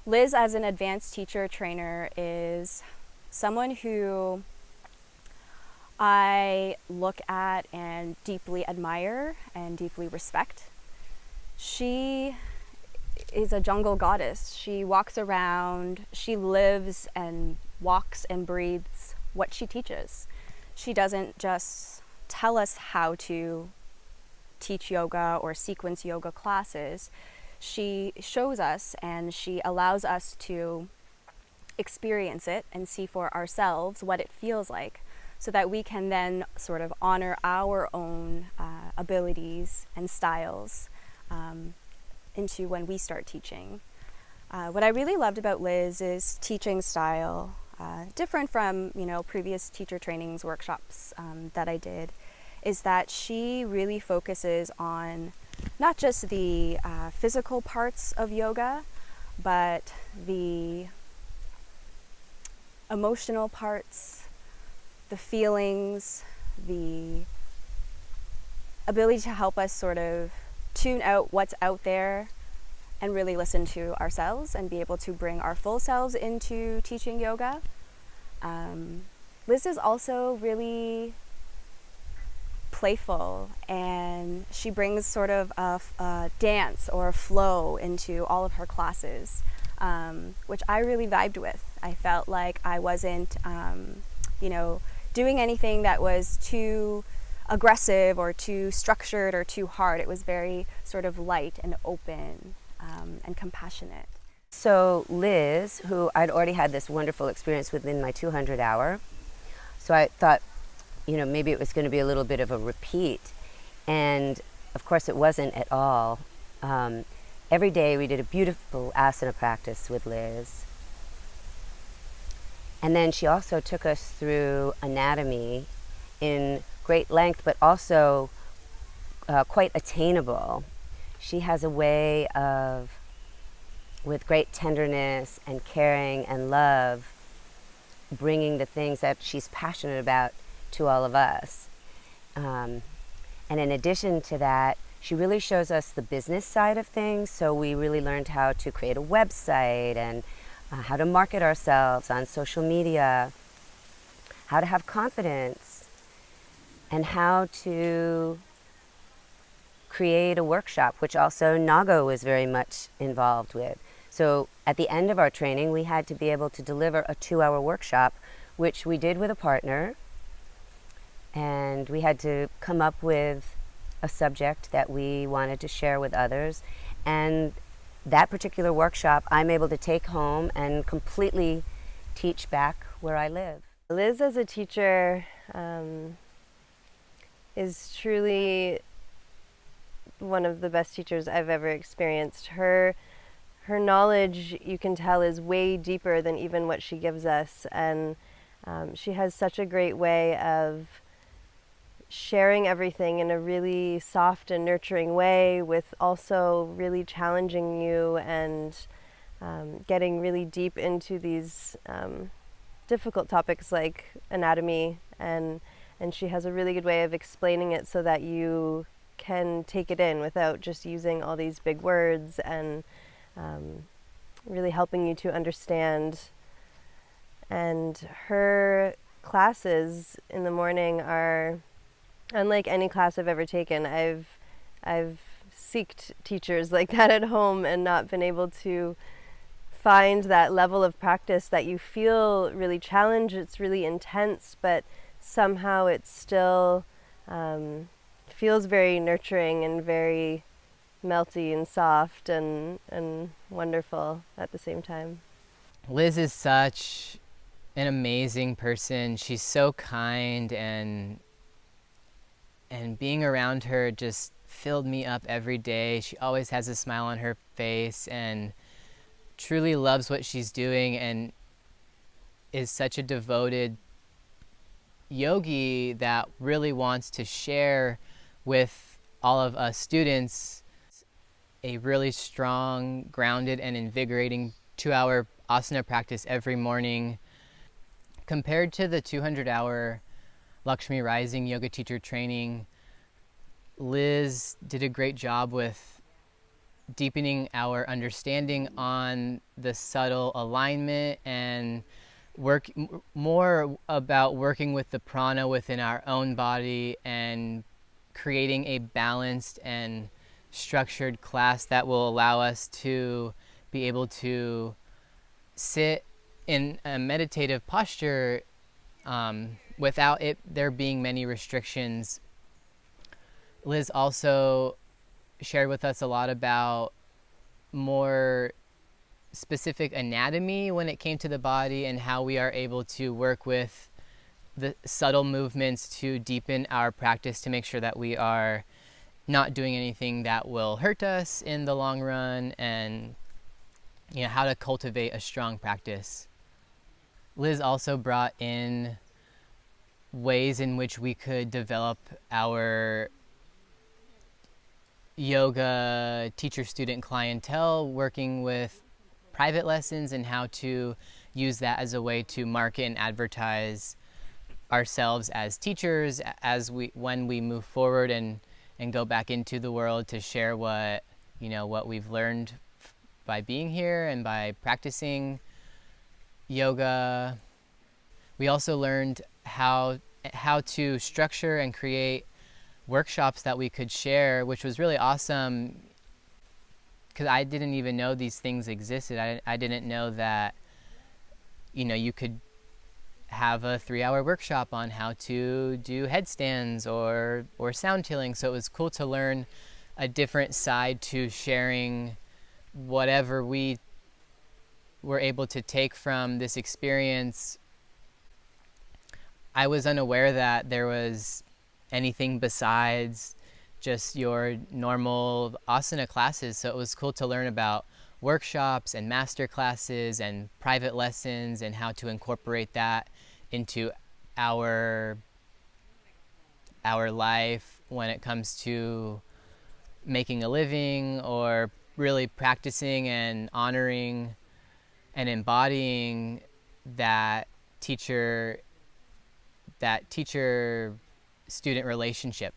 Liz, as an advanced teacher trainer, is someone who I look at and deeply admire and deeply respect. She is a jungle goddess. She walks around, she lives and walks and breathes what she teaches. She doesn't just tell us how to teach yoga or sequence yoga classes. She shows us and she allows us to experience it and see for ourselves what it feels like, so that we can then sort of honor our own abilities and styles into when we start teaching. What I really loved about Liz is teaching style, different from previous teacher trainings, workshops that I did, is that she really focuses on not just the physical parts of yoga, but the emotional parts, the feelings, the ability to help us sort of tune out what's out there and really listen to ourselves and be able to bring our full selves into teaching yoga. Liz is also really playful, and she brings sort of a dance or a flow into all of her classes, which I really vibed with. I felt like I wasn't doing anything that was too aggressive or too structured or too hard. It was very sort of light and open and compassionate. So Liz, who I'd already had this wonderful experience within my 200 hour, so I thought, maybe it was going to be a little bit of a repeat. And of course it wasn't at all. Every day we did a beautiful asana practice with Liz. And then she also took us through anatomy in great length, but also quite attainable. She has a way of, with great tenderness and caring and love, bringing the things that she's passionate about to all of us. And in addition to that, she really shows us the business side of things. So we really learned how to create a website and how to market ourselves on social media, how to have confidence, and how to create a workshop, which also Nago was very much involved with. So at the end of our training, we had to be able to deliver a 2-hour workshop, which we did with a partner. And we had to come up with a subject that we wanted to share with others. And that particular workshop, I'm able to take home and completely teach back where I live. Liz as a teacher is truly one of the best teachers I've ever experienced. Her knowledge, you can tell, is way deeper than even what she gives us. And she has such a great way of sharing everything in a really soft and nurturing way, with also really challenging you and getting really deep into these difficult topics like anatomy, and she has a really good way of explaining it so that you can take it in without just using all these big words, and really helping you to understand. And her classes in the morning are unlike any class I've ever taken. I've seeked teachers like that at home and not been able to find that level of practice that you feel really challenged. It's really intense, but somehow it still feels very nurturing and very melty and soft and wonderful at the same time. Liz is such an amazing person. She's so kind, and being around her just filled me up every day. She always has a smile on her face and truly loves what she's doing, and is such a devoted yogi that really wants to share with all of us students a really strong, grounded, and invigorating 2-hour asana practice every morning. Compared to the 200-hour Lakshmi Rising yoga teacher training, Liz did a great job with deepening our understanding on the subtle alignment and work more about working with the prana within our own body and creating a balanced and structured class that will allow us to be able to sit in a meditative posture without there being many restrictions. Liz also shared with us a lot about more specific anatomy when it came to the body and how we are able to work with the subtle movements to deepen our practice to make sure that we are not doing anything that will hurt us in the long run, and how to cultivate a strong practice. Liz also brought in ways in which we could develop our yoga teacher-student clientele, working with private lessons and how to use that as a way to market and advertise ourselves as teachers when we move forward and go back into the world to share what we've learned by being here and by practicing yoga. We also learned how to structure and create workshops that we could share, which was really awesome because I didn't even know these things existed. I didn't know that you could have a 3-hour workshop on how to do headstands or sound healing. So it was cool to learn a different side to sharing whatever we were able to take from this experience. I was unaware that there was anything besides just your normal asana classes, so it was cool to learn about workshops and master classes and private lessons and how to incorporate that into our life when it comes to making a living or really practicing and honoring and embodying that teacher student relationship.